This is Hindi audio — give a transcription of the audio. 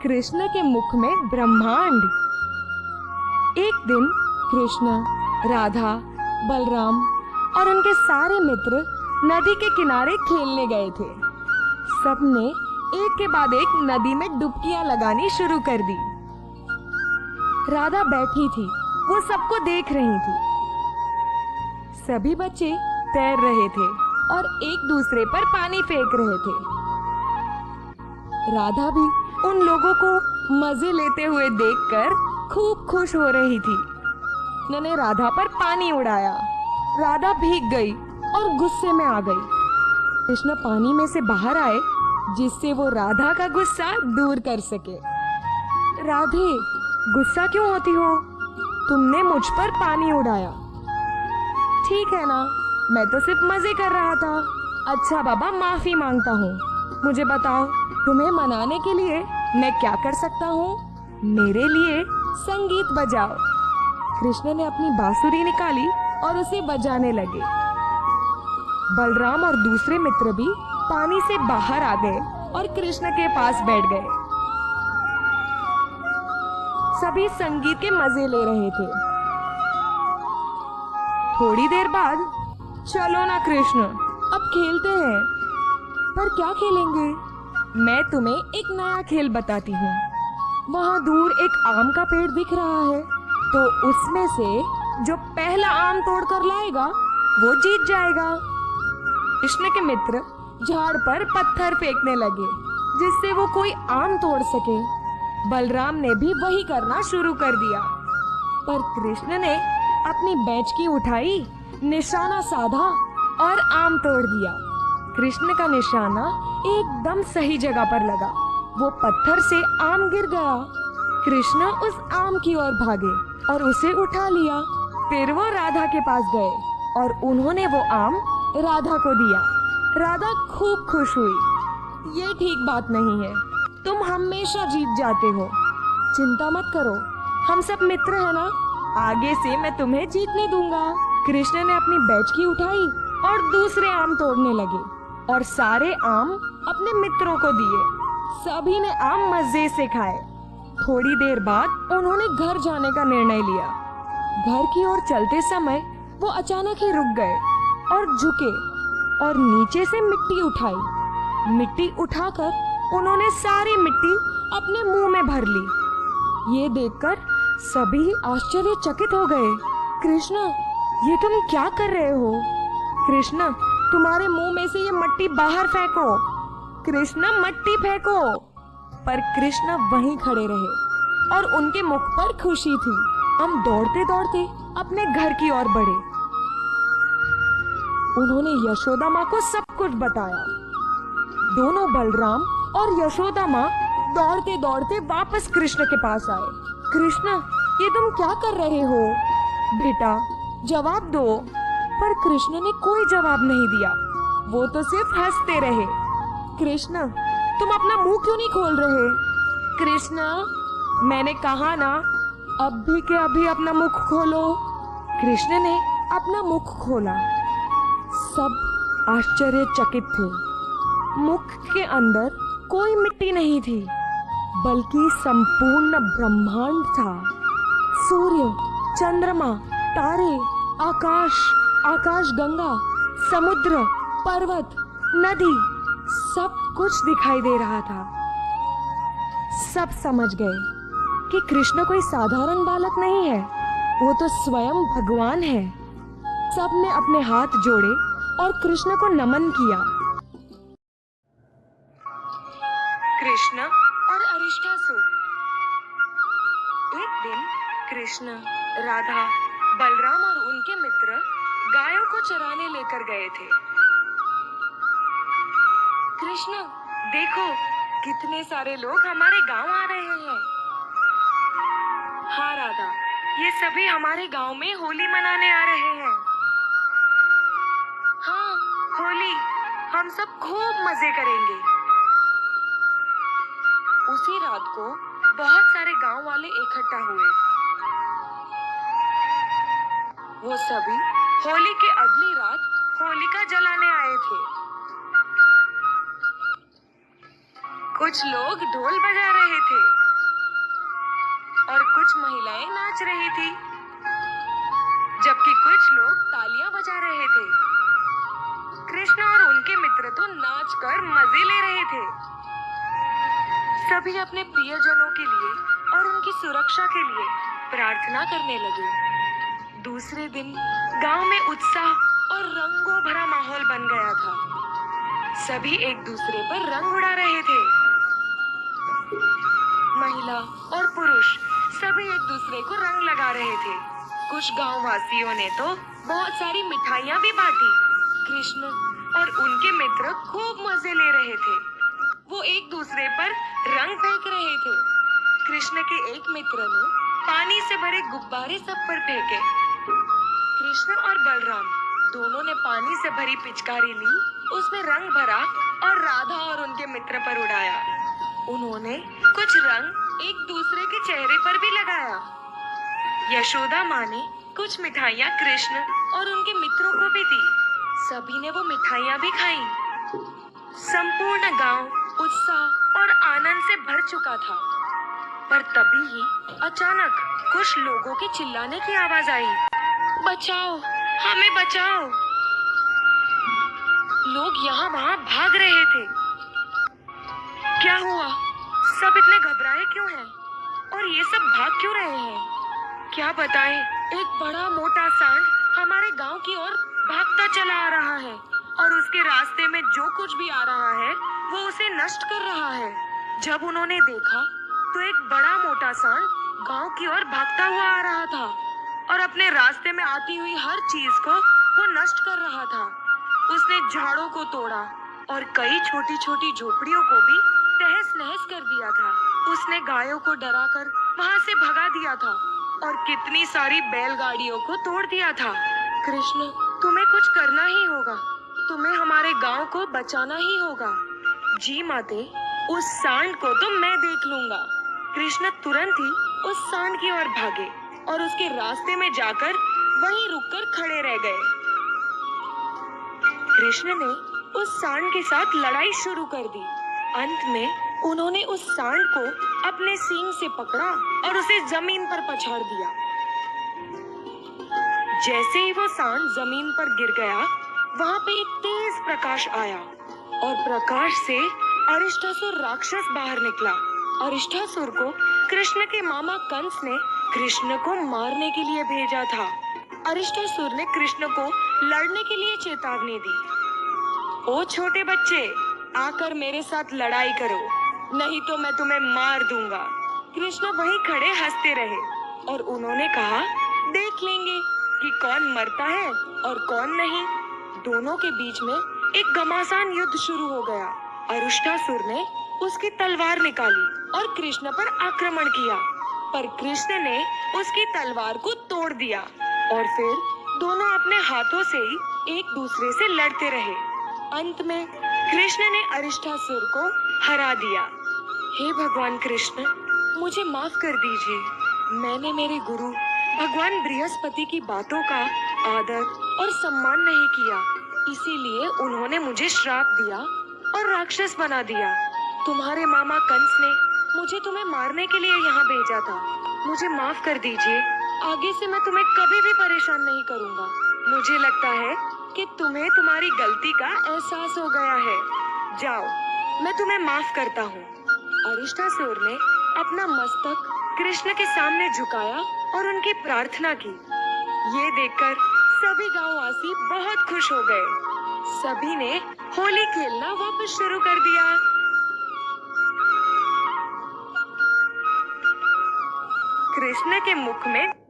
कृष्ण के मुख में ब्रह्मांड। एक दिन कृष्ण, राधा, बलराम और उनके सारे मित्र नदी के किनारे खेलने गए थे। सबने एक के बाद एक नदी में डुबकियां लगानी शुरू कर दी। राधा बैठी थी, वो सबको देख रही थी। सभी बच्चे तैर रहे थे और एक दूसरे पर पानी फेंक रहे थे। राधा भी उन लोगों को मजे लेते हुए देखकर खूब खुश हो रही थी। उन्होंने राधा पर पानी उड़ाया। राधा भीग गई और गुस्से में आ गई। कृष्ण पानी में से बाहर आए जिससे वो राधा का गुस्सा दूर कर सके। राधे, गुस्सा क्यों होती हो? तुमने मुझ पर पानी उड़ाया। ठीक है ना, मैं तो सिर्फ मजे कर रहा था। अच्छा बाबा, माफी मांगता हूँ। मुझे बताओ, तुम्हें मनाने के लिए मैं क्या कर सकता हूँ? मेरे लिए संगीत बजाओ। कृष्ण ने अपनी बांसुरी निकाली और उसे बजाने लगे। बलराम और दूसरे मित्र भी पानी से बाहर आ गए और कृष्ण के पास बैठ गए। सभी संगीत के मजे ले रहे थे। थोड़ी देर बाद, चलो ना कृष्ण, अब खेलते हैं। पर क्या खेलेंगे? मैं तुम्हें एक नया खेल बताती हूँ। वहाँ दूर एक आम का पेड़ दिख रहा है, तो उसमें से जो पहला आम तोड़ कर लाएगा वो जीत जाएगा। कृष्ण के मित्र झाड़ पर पत्थर फेंकने लगे जिससे वो कोई आम तोड़ सके। बलराम ने भी वही करना शुरू कर दिया, पर कृष्ण ने अपनी बैंचकी उठाई, निशाना साधा और आम तोड़ दिया। कृष्ण का निशाना एकदम सही जगह पर लगा। वो पत्थर से आम गिर गया। कृष्ण उस आम की ओर भागे और उसे उठा लिया। फिर वो राधा के पास गए और उन्होंने वो आम राधा को दिया। राधा खूब खुश हुई। ये ठीक बात नहीं है, तुम हमेशा जीत जाते हो। चिंता मत करो, हम सब मित्र हैं ना, आगे से मैं तुम्हें जीतने दूंगा। कृष्ण ने अपनी बैचकी उठाई और दूसरे आम तोड़ने लगे और सारे आम अपने मित्रों को दिए। सभी ने आम मजे से खाए। थोड़ी देर बाद उन्होंने घर जाने का निर्णय लिया। घर की ओर चलते समय वो अचानक ही रुक गए और झुके और नीचे से मिट्टी उठाई। मिट्टी उठाकर उन्होंने सारी मिट्टी अपने मुंह में भर ली। ये देखकर सभी आश्चर्यचकित हो गए। कृष्ण, ये तुम क्या कर रहे हो? कृष्ण, तुम्हारे मुंह में से ये मिट्टी बाहर फेंको। कृष्ण, मिट्टी फेंको। पर कृष्ण वहीं खड़े रहे और उनके मुख पर खुशी थी। हम दौड़ते दौड़ते अपने घर की ओर बढ़े। उन्होंने यशोदा माँ को सब कुछ बताया। दोनों बलराम और यशोदा माँ दौड़ते दौड़ते वापस कृष्ण के पास आए। कृष्ण, ये तुम क्या कर रहे हो? बेटा, जवाब दो। पर कृष्ण ने कोई जवाब नहीं दिया। वो तो सिर्फ हंसते रहे। कृष्ण, तुम अपना मुंह क्यों नहीं खोल रहे? कृष्ण, मैंने कहा ना, अभी के अभी अपना मुख खोलो। कृष्ण ने अपना मुख खोला। सब आश्चर्यचकित थे। मुख के अंदर कोई मिट्टी नहीं थी, बल्कि संपूर्ण ब्रह्मांड था। सूर्य, चंद्रमा, तारे, आकाश, आकाशगंगा, समुद्र, पर्वत, नदी, सब कुछ दिखाई दे रहा था। सब समझ गए कि कृष्ण कोई साधारण बालक नहीं है, वो तो स्वयं भगवान है। सबने अपने हाथ जोड़े और कृष्ण को नमन किया। कृष्ण और अरिष्टासुर। एक दिन कृष्ण, राधा, बलराम और उनके मित्र गायों को चराने लेकर गए थे। कृष्ण, देखो, कितने सारे लोग हमारे गांव आ रहे हैं। हाँ राधा, ये सभी हमारे गांव में होली मनाने आ रहे हैं। हाँ, होली, हम सब खूब मजे करेंगे। उसी रात को बहुत सारे गांव वाले इकट्ठा हुए। वो सभी होली के अगली रात होलिका जलाने आए थे। कुछ लोग ढोल बजा रहे थे और कुछ महिलाएं नाच रही थी, जबकि कुछ लोग तालियां बजा रहे थे। कृष्ण और उनके मित्र तो नाचकर मजे ले रहे थे। सभी अपने प्रियजनों के लिए और उनकी सुरक्षा के लिए प्रार्थना करने लगे। दूसरे दिन गांव में उत्साह और रंगों भरा माहौल बन गया था। सभी एक दूसरे पर रंग उड़ा रहे थे। महिला और पुरुष सभी एक दूसरे को रंग लगा रहे थे। कुछ गांव वासियों ने तो बहुत सारी मिठाइयां भी बांटी। कृष्ण और उनके मित्र खूब मजे ले रहे थे। वो एक दूसरे पर रंग फेंक रहे थे। कृष्ण के एक मित्र ने पानी से भरे गुब्बारे सब पर फेंके। कृष्ण और बलराम दोनों ने पानी से भरी पिचकारी ली, उसमें रंग भरा और राधा और उनके मित्र पर उड़ाया। उन्होंने कुछ रंग एक दूसरे के चेहरे पर भी लगाया। यशोदा माँ ने कुछ मिठाइयाँ कृष्ण और उनके मित्रों को भी दी। सभी ने वो मिठाइयाँ भी खाईं। संपूर्ण गांव उत्साह और आनंद से भर चुका था। पर तभी ही अचानक कुछ लोगों के चिल्लाने की आवाज आई। बचाओ, हमें बचाओ! लोग यहाँ वहाँ भाग रहे थे। क्या हुआ? सब इतने घबराए क्यों हैं? और ये सब भाग क्यों रहे हैं? क्या बताएं? एक बड़ा मोटा सांड हमारे गांव की ओर भागता चला आ रहा है और उसके रास्ते में जो कुछ भी आ रहा है वो उसे नष्ट कर रहा है। जब उन्होंने देखा तो एक बड़ा मोटा सांड गांव की ओर भागता हुआ आ रहा था और अपने रास्ते में आती हुई हर चीज को वो नष्ट कर रहा था। उसने झाड़ों को तोड़ा और कई छोटी छोटी झोपड़ियों को भी तहस नहस कर दिया था। उसने गायों को डराकर वहां से भगा दिया था और कितनी सारी बैलगाड़ियों को तोड़ दिया था। कृष्ण, तुम्हें कुछ करना ही होगा। तुम्हें हमारे गांव को बचाना ही होगा। जी माते, उस सांड को तो मैं देख लूंगा। कृष्ण तुरंत ही उस सांड की ओर भागे और उसके रास्ते में जाकर वहीं रुककर खड़े रह गए। कृष्ण ने उस सांड के साथ लड़ाई शुरू कर दी। अंत में उन्होंने उस सांड को अपने सींग से पकड़ा और उसे जमीन पर पछाड़ दिया। जैसे ही वो सांड जमीन पर गिर गया, वहां पे एक तेज प्रकाश आया और प्रकाश से अरिष्टासुर राक्षस बाहर निकला। अरिष्टासुर को कृष्ण के मामा कंस ने कृष्ण को मारने के लिए भेजा था। अरिष्टासुर ने कृष्ण को लड़ने के लिए चेतावनी दी। ओ छोटे बच्चे, आकर मेरे साथ लड़ाई करो, नहीं तो मैं तुम्हें मार दूंगा। कृष्ण वहीं खड़े हंसते रहे और उन्होंने कहा, देख लेंगे कि कौन मरता है और कौन नहीं। दोनों के बीच में एक घमासान युद्ध शुरू हो गया। अरिष्टासुर ने उसकी तलवार निकाली और कृष्ण पर आक्रमण किया, पर कृष्ण ने उसकी तलवार को तोड़ दिया और फिर दोनों अपने हाथों से ही एक दूसरे से लड़ते रहे। अंत में कृष्ण ने अरिष्टासुर को हरा दिया। हे भगवान कृष्ण, मुझे माफ कर दीजिए। मैंने मेरे गुरु भगवान बृहस्पति की बातों का आदर और सम्मान नहीं किया, इसीलिए उन्होंने मुझे श्राप दिया और राक्षस बना दिया। तुम्हारे मामा कंस ने मुझे तुम्हें मारने के लिए यहाँ भेजा था। मुझे माफ कर दीजिए। आगे से मैं तुम्हें कभी भी परेशान नहीं करूँगा। मुझे लगता है कि तुम्हें तुम्हारी गलती का एहसास हो गया है। जाओ, मैं तुम्हें माफ करता हूँ। अरिष्टासुर ने अपना मस्तक कृष्ण के सामने झुकाया और उनकी प्रार्थना की। ये देखकर सभी गांववासी बहुत खुश हो गए। सभी ने होली खेलना वापस शुरू कर दिया। कृष्ण के मुख में